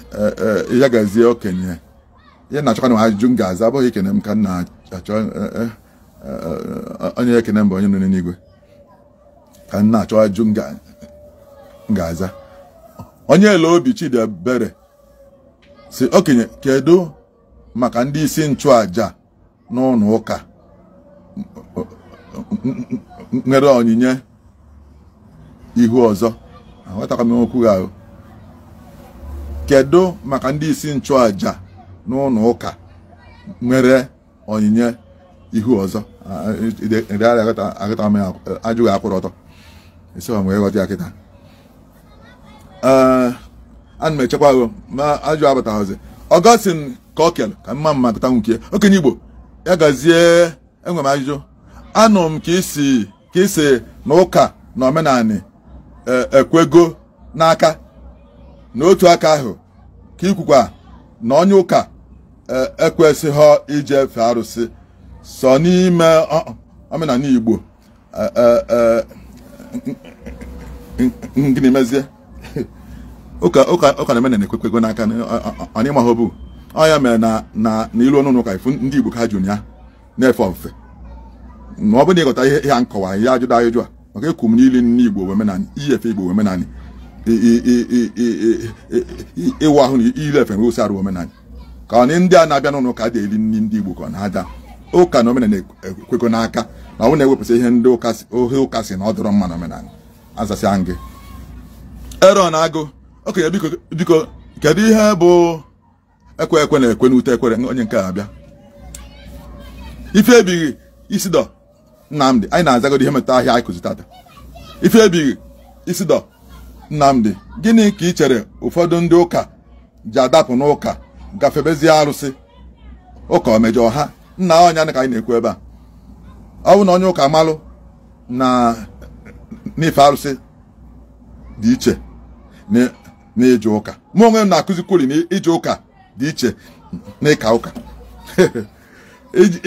ya gazie okenye ihe na-achọkwa na ajụjụ m ga-aza abụghị ikene m ka m na-achọ onye ekene mba onye nọ n'igwe ka m na-achọ ajụjụ m ga-aza onye ele obi Chidebere si okenye kedu maka ndị isi nchụaja n'ụlọ ụka nwere onyinye ihu ọzọ aghọtara m okwu gị ahụ kedu maka ndị isi nchụaja n'ụlọ ụka nwere onyinye ihu ọzọ agụta m ajụghị akwụrụ ọtọ isi ọ nwere ghọta ya kịta ana m echekwa ahụ ma ajụ abataghịzi Ọgọstin ka ọ kele ka mma gụta nke okenye Igbo ya gazie enwe m ajụjụ anụ m ka isi na ụka na omenala ekwego n'aka n'otu aka ahụ ka ikwukwa na onye ụka ekwesịghị ijefe arụsị sọ n'ime omenala Igbo gịnị mezie ụka na omenala ekwekwego n'aka onye ma ọ bụ ya mere na ilu ọnụ ụka ifu ndị Igbo ka ha jụrụ ya na-efe ofufe ma ọ bụ na ịghọta ihe ha nkọwa ya ajụda ajụjụ a maka ekwu m n'ili ndị Igbo omenala iyefe Igbo omenala ịwụ ahụ na ilefe nwe arụ omenala ka ọ ndị a na-abịa n'ụlọ ụka dị eli nri ndị Igbo ka ọ na-ada ụka na omenala ekwekọ n'aka na ọ na-ewepụta ihe ndị ụka si na ọ dọrọ mma na omenala azasịa gị Eron Agụ okenye biko kedu ihe bụ ekwe na ekwe n'ute ekwere onye nke abịa ife ebighị isi dọ Nnamdị anyị na-azagodi ihe metụta ahịa anyị kụzi tata ife ebighị isi dọ Nnamdị gịnị ka ị chere ụfọdụ ndị ụka ji adapụ n'ụka gafebezie arụsị ụka omejọ ha nna ọnya ka anyị na-ekwu ebe a ọ bụ na onye ụka malụ na n'ife arụsị dị iche na ije ụka mụ onwe m na-akụzikwuri na ije ụka dị iche na ịka ụka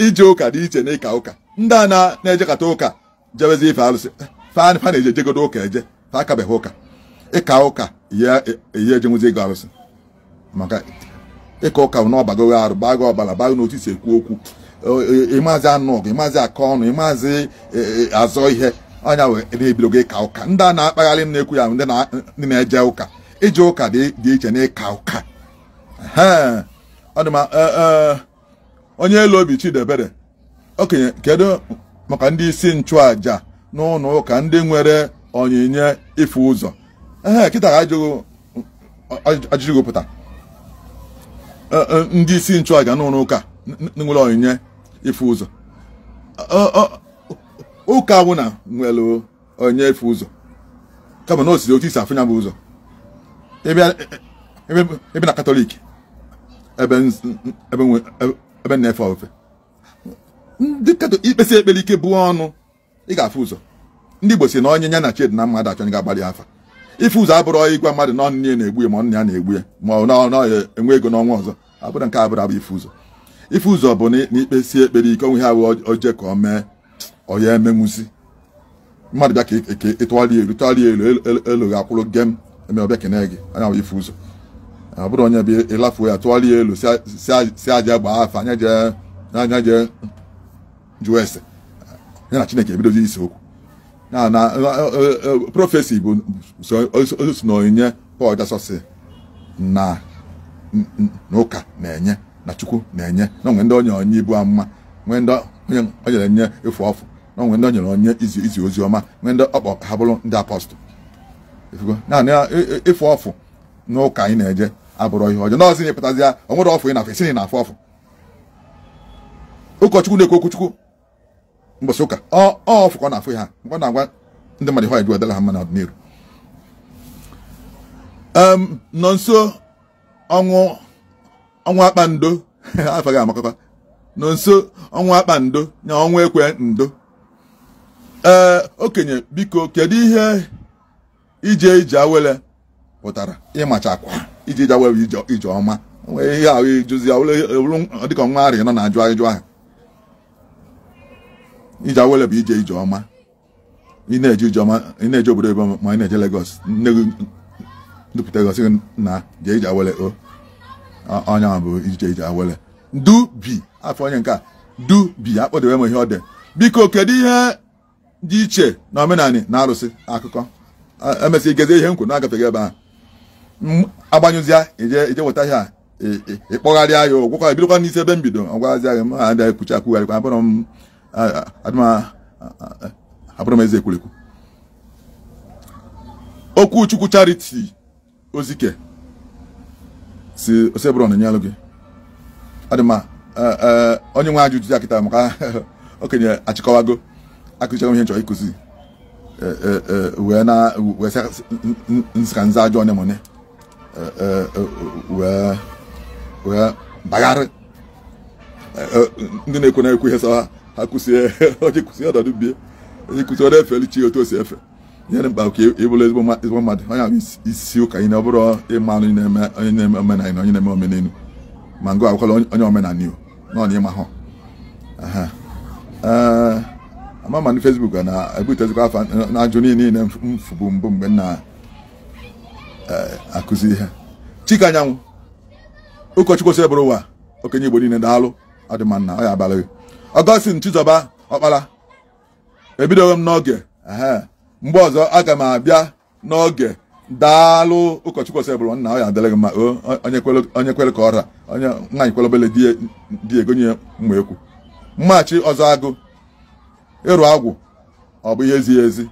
ije ụka dị iche na ịka ụka ndị a na-ejekọta ụka jebezi ife arụsị fa na-eje jegodo ụka eje fa akabeghị ụka ịka ụka ihe ejenwuzi ego arụsị maka ịka ụka bụ na ọbagoghị arụ bago ọbara bago n'otu isi ekwu okwu ịmazi anụ ọgụ ịmazi aka ọnụ ịmazi azọ ihe ọnya wee na-ebidogo ịka ụka ndị a na-akpagharị m na-ekwu ya ndị na-eje ụka ije ụka dị iche na ịka ụka ọ dị ma onye elu obi Chidebere okenye kedu maka ndị isi nchụaja n'ụlọ ụka ndị nwere onyinye ife ụzọ kịta ajụjụ pụta ndị isi nchụaja n'ụlọ ụka nwere onyinye ife ụzọ ụka nwụna nwere onyinye ife ụzọ kama na o siri otu isi afụnya bụ ụzọ ebe na katọlik ebe na-efe ofe ndị katọlik ikpesi ekpere ike bụ ọnụ ị ga-afụ ụzọ ndị Igbo si na onye ya na chedi na mmadụ achọ ga-agbalị afa ife ụzọ abụrụ ịgwa mmadụ na ọnụ na-egbu ya ma ọnụ ya na-egbu ya ma ọ enwe ego n'ọnwa ọzọ abụrụ nke abụrụ ife ụzọ ife ụzọ bụ na ikpesi ekpere ike onwe ha oje ka o mee ọya emenwuzi mmadụ bịa ka ịtụgharị elu ga-akwụrụ gem eme ọbịa kene gị anya bụ ife ụzọ ọ bụrụ onye bịa ịlafuo ya tụgharị elu si aja gbaa afa anya jee jụọ ese ya na Chineke ebidozi isi okwu na prọfesi bụ osu na onyinye Pọl dasọsị na ụka na-enye na Chukwu na-enye na onwe ndị onye ibu amụma nwee ndị onye nyere enye efu ọfụ na onwe ndị o nyere onye izi ozi ọma nwee ndị ọkpọ ha bụrụ ndị apọstụl naanị efu ọfụ n'ụka anyị na-eje abụrụ ihe ọjọọ n'ọzọ na-epụtazi ya o nwere ọfụ ị na-afụ isi na afụ ọfụ ụkọchukwu na-ekwu okwu Chukwu mbọsị ụka ọfụ ka ọ na-afụ ha mgbe ọ na-agwa ndị mmadụ ha eju edela ha mma n'ọdịnihu nọ nso ọnwa akpando afọ gị amakọkọ nọ nso ọnwa akpando na ọnwa ekwe ndo okenye biko kedu ihe ije awele pụtara ịmacha akwa ije awele ije ọma nwee ihe ahụ ijuzi dịka nwa arị nọ na-ajụ ajụjụ ahụ ije awele bụ ije ọma ị na-eje ije ọma ị na-eje obodo ebe ma ị na-eje Lagos nne gị ndupụta gosi na jee ije awele ọnya bụ ije awele dubi afọ onye nke a dubi akpọdewe m ihe ọ dị biko kedu ihe dị iche na omenala na arụsị akụkọ emesị geze ihe nkwu na-agafeghị ebe ahụ agbanyụzịa ije weta ihe a ịkpọgharịa ya ụgwụkwa bidokwa n'isi ebe mbido ọgwazịa gị ma ada ekwuchi akwụgharịkwa abụrụ m eze ekwurekwu okwu Chukwu Charity Ozike si osebụrụ nyelụ gị adịma onye nwe ajụjụ ya kịta maka okenye achịkọwago akụzichago ihe nchọrọ ịkụzi wee nsika nza ajọ onye mone wee bagharị ndị na-ekwe na-ekwu ihe sọ ha kụzie onye kụzie ọdọdụ bie onye kụzie ọ na-efe chi otu o si efe nyere mkpa ka ịbụrụ ezigbo mmadụ onye ahụ isi ụka ị na ọ bụrụ ịma anụ onye na-eme omenala na onye na-eme omenelu ma ngụ akwụkwọ onye omenala iwu nọ na ịma hụ ama ma ndị Facebook na-ebutezikwa afa na-ajụ niile mfụbụ mbụ mgbe na-akụzi ihe Chika Anyanwụ ụkọchukwu osebụrụ ụwa okenye Igbo niile daalụ ọdịma nna ọ ya abalị Ọgọstin Chizọba Ọkpara ebidoghị m n'oge mgbe ọzọ aga m abịa n'oge daalụ ụkọchukwu osebụrụ nna ọ ya adịrị gị mma onye kwere ka ọra onye nwaanyị kwere obele di egonye mma ekwu mmachi ọzọ agụ ịrụ agwụ ọ bụ ihe ezighị ezi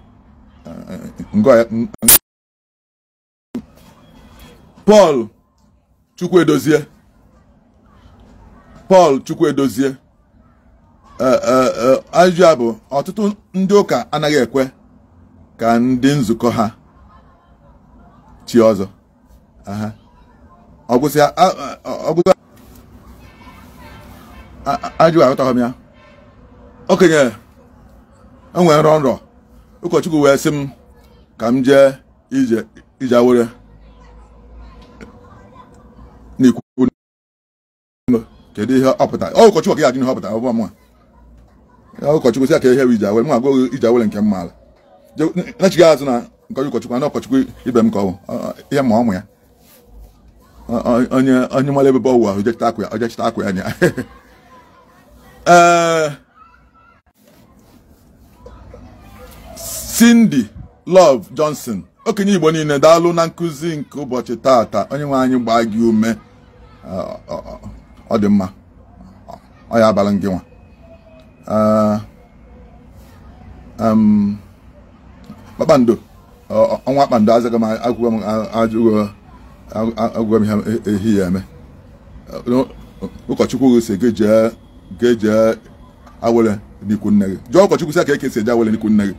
Pọl Chukwuedozie ajụjụ a bụ ọtụtụ ndị ụka anaghị ekwe ka ndị nzukọ ha chi ọzọ ajụ aghọtaghị m ya. Okenye enwere nrọ ụkọchukwu wee sị m ka m jee ije awere n'ikwu. Kedu ihe ọ pụtara? Ọ ụkọchukwu ka ya adị ihe ọ pụtara ọbụ mwa. Ya ụkọchukwu sị ya ka ihe ije awere, mwa agwa ije awere nke mma ala. Nachighị azụ na nke ụkọchukwu na ụkọchukwu ibe m ka ọ bụ ihe ma ọmụ ya. Onye mara ebe ọ wụ ahụ ojechita akwa ya anya. Cindy Love Johnson, okenye Igbo niile, daalụ na nkụzi nke ụbọchị taata. Onye nwe anyị gbaa gị ume. Ọ dị mma, ọ ya abalị gị nwa. Kpakpando, ọnwa kpando azaghị m agwụgwọ m agwụgwọ m ihe ehihie eme. Ụkọchukwu si gị jee awele n'ikwu nne gị. Jụọ ụkọchukwu si ka eke si eje awele n'ikwu nne gị.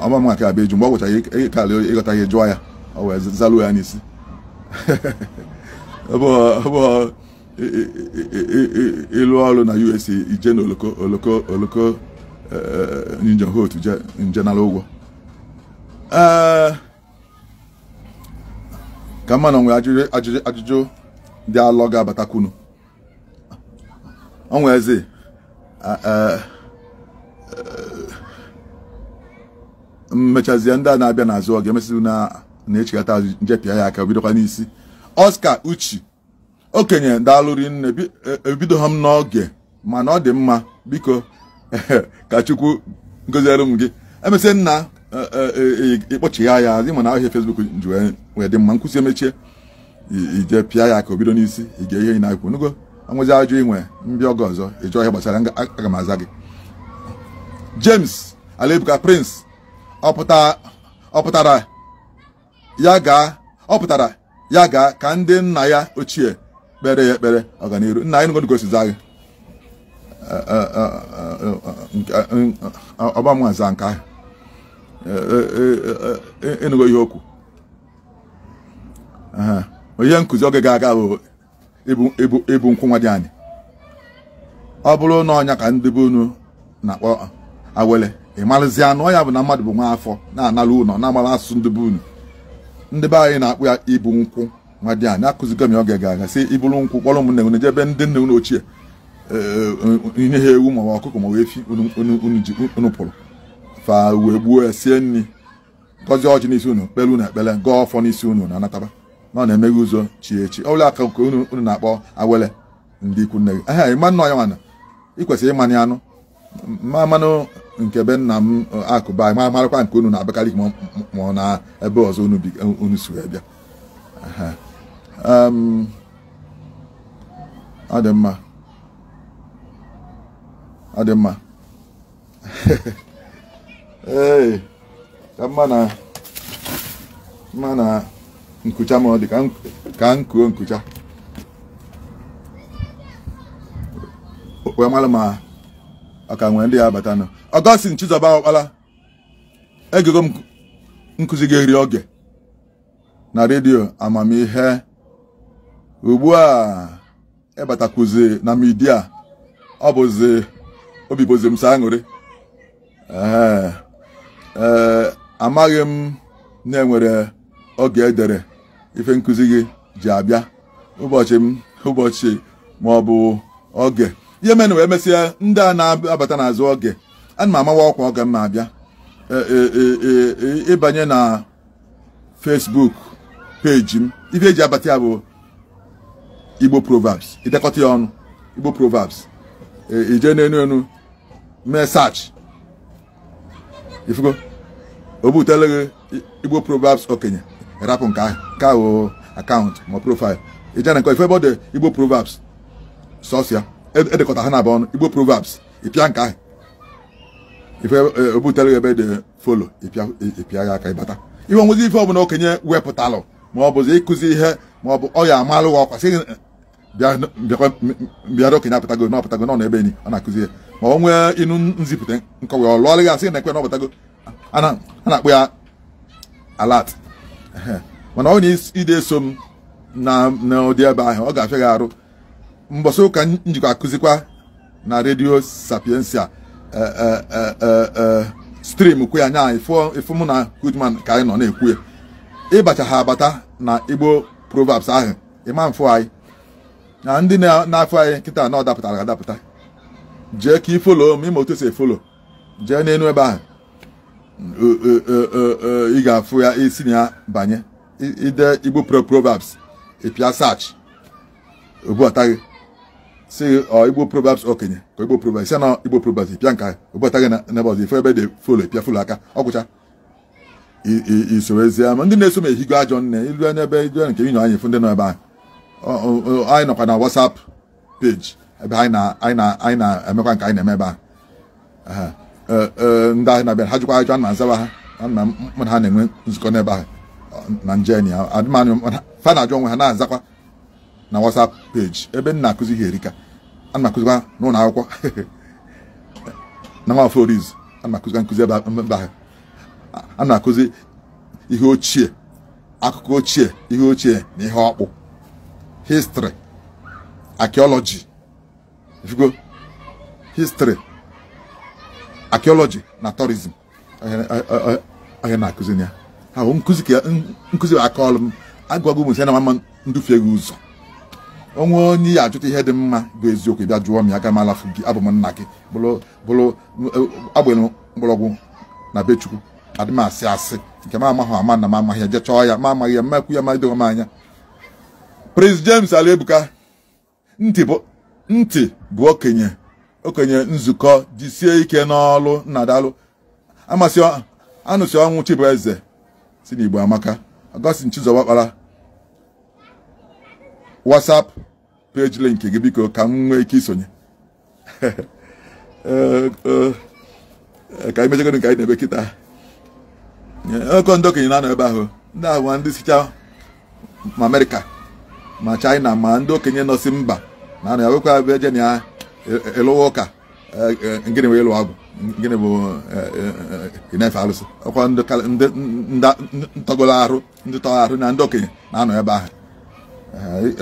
Ọma m aka abịa eju mgbe ọ gwụchara ịkala ịghọta ihe jụọ ya, ọ wee zalụ ya n'isi. Ịlụ ọrụ na USA ije na oloko njem hotu nje nala ụgwọ. Ka mma na onwe ajụjụ dị alọ ga-abatakwunu. Onwe eze mmechazie ndị a na-abịa n'azụ oge emesịrị na-echigata azụ njepịa ya aka bidokwa n'isi. Oscar Uchi, okenye daalụri nne, ebido ha m n'oge mana ọ dị mma, biko ka Chukwu goziere m gị. Emesịa nna ịkpọchigha ya azụ mana ahịa Facebook ji wee dị mma, nkwụsị emechie ije pịa ya aka obido n'isi ige ihe ị na-ekwu. Nugo anwezi ajụ inwe mbịa oge ọzọ ịjụọ ihe gbasara aga m aza gị. James Alebuka Prince, ọ pụtara ya ga ka ndị nna ya ochie kpere ya ekpere ọganiru. Nna anyị ngodo gosiza gị ọba m aza nke ahụ ịnụgo ihe okwu. Ihe nkụzi oge ga-aga bụ ịbụ nkwụ nwa dị anyị. Ọ bụrụ na ọnya ka ndị be unu na-akpọ awele, ịmalụzi anụ ya bụ na mmadụ bụ nwa afọ na-analụ ụlọ na-amala asụsụ ndị be unu. Ndị be anyị na-akpụ ya ịbụ nkwụ nwa dị anyị. Akụzigo m ya oge ga-aga sị ịbụrụ nkwụ kpọrọ ụmụnne unu jebe ndị nne unu ochie inye ha ewu maọbụ ọkụkọ maọbụ efi unu pụrụ fa wee gbuo ya sie nri, gọzie ọjị n'isi unu, kpere unu ekpere, gọọ ọfọ n'isi unu na anataba na ọ na-emeghe ụzọ chi echi. Ọ bụla aka nke unu na-akpọ awele ndị ikwu nne gị. Ịma nnọọ ya nwana ikwesịrị ịmanye anụ mmanụ nke be nna m akụba marakwa nke unu na-Abakaliki ma ọ na ebe ọzọ unu si wee bịa. Ọ dị mma, ọ dị mma. Ee, ka mma na nkucha ma ọ dị ka nkuo nkucha wee mara ma ọka nwere ndị ya abata nọ. Augustine Chizoba Ọkpala, egego m nkụzi gị eri oge na redio amamihe. Ugbu a ebatakwuzi na midia, ọ bụzi obi bozi m sa aṅụrị. Amaghị m na enwere oge edere ife nkụzi gị ji abịa ụbọchị ma ọ bụ oge ihe mere wee mesịa ndị a na-abata n'azụ oge. Ana m amawa ọkwa oge m abịa ịbanye na Facebook peji m. Ife eji abata ya bụ Igbo Proverbs, idekọta ya ọnụ Igbo Proverbs, ije n'enu mee search ifugo o butele gị Igbo Proverbs okenye rapụ nke ahụ akaụntụ ma profile ije na nke ife ebe ọ dị Igbo Proverbs sọsịa edekọta ha na-abụ ọnụ Igbo Proverbs ịpịa nke ahụ ife o butele gị ebe dị folo ịpịa ya aka ịbata. Ihe onwezi ife ọbụla okenye wepụtalụ ma ọ bụzi ịkụzi ihe ma ọ bụ ọ ya amalụ ọkwa sị bịara okenye apụtago na ọpụtago nọ n'ebe enyi ọ na-akụzi ihe ma ọ nwee inu nzipụta nkọwa ọ lụọrị ya sị na ekwe na ọpụtago a na-akpụ ya alat. Mana ọ na ide eso m na ụdị ebe ahụ ọ ga-afịa gị arụ mbọsị ụka njikọ akụzikwa na redio Sapiensia stream kwe anya ifu mụ na Goodman ka anyị nọ na-ekwu ya ịbacha ha abata na Igbo proverbs ahụ ịma mfụ anyị na ndị na-afụ anyị nkịta na ọ dapụtara adapụta jee ka ifolo ma ịma otu si efolo jee n'elu ebe ahụ ị ga-afụ ya isi na ya banye ide Igbo proverbs ịpịa search obuọtaghị si Igbo proverbs okenye ka Igbo proverbs si na Igbo proverbs ịpịa nka obuọtaghị n'ebe ọzọ ife ebe dị folo ịpịa folo aka ọgwụcha isowezie ma ndị na-eso m ehigo ajọ nne ilu n'ebe ilu nke inyo anyị fụ ndị nọ ebe ahụ anyị nọkwa na WhatsApp page ebe anyị na-emekwa nke anyị na-eme ebe ahụ ndị ahụ na-abịa ha jụkwa ajọ na azawa ha na mmadụ ha na-enwe nzukọ n'ebe ahụ na njeni adịmanụ fa na-ajụ onwe ha na-azakwa na WhatsApp page ebe m na-akụzi ihe erika a na-akụzikwa n'ụlọ akwụkwọ na nwafọ orizu a na-akụzikwa nkụzi ebe ahụ a na-akụzi ihe ochie akụkọ ochie ihe ochie na ihe ọkpụ history archaeology ifugo history archaeology na tourism ahịa na-akụzi ya ha bụ nkụzi aka ọlụ m agwago m na mama ndufie gị ụzọ onwe onye ya ajụta ihe dị mma bụ eziokwu bịa jụọ m ya aga m alafu gị abụ m nna gị bụrụ agbere mgbọrọgwụ na be Chukwu adị m asị asị nke m amaghị ama na m amaghị ya je chọọ ya ma amaghị ya mmekwu ya ma idoghị m anya Prince James Alebuka ntị bụ okenye nzukọ jisie ike n'ọlụ nnadalụ amasị anụsị ọnwụ Chibueze si n'Igbo amaka Augustine Chizọba kpara WhatsApp page link gị biko ka m nwee ike isonye ka anyị mechagoro nke anyị na-ebe kịta ọkọ ndị okenye na-anọ ebe ahụ ndị ahụ ndị sicha ma Amerịka ma China ma ndị okenye nọ si mba na-anọ ya wekwa ebe eje na ya ịlụwa ụka gịnị wee ịlụ agwụ gịnị bụ inefe alụsị ọkwa ndị ntọgolo arụ ndị tọrọ arụ na ndị okenye na-anọ ebe ahụ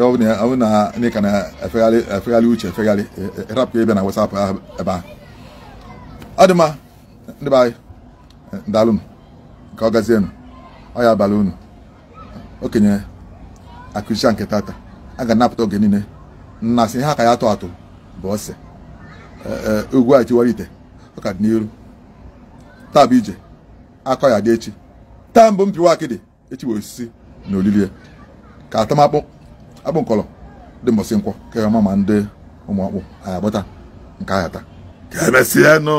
ọ bụ na ndị ka na-efegharị uche efegharị ịrapụ ebe na WhatsApp ahụ ebe ahụ ọ dị mma ndị be anyị daalụ m ka ọ gazienụ ọ ya abalị unu okenye akụzicha nke tata a ga-anapụta oge niile nnasị ha ka ya atụ atụ bụ ose ugwu a tiwara ite ọ ka dị n'iru taa bụ ije akọ ya dị echi taa mbụ mpịwa akịdị echi bụ osisi na olili ka atamapụ akpụ nkọlọ dị mbọsị nkwọ ka ya ma ndị ụmụ akpụ anyị agbata nke ahịa taa ka emesienụ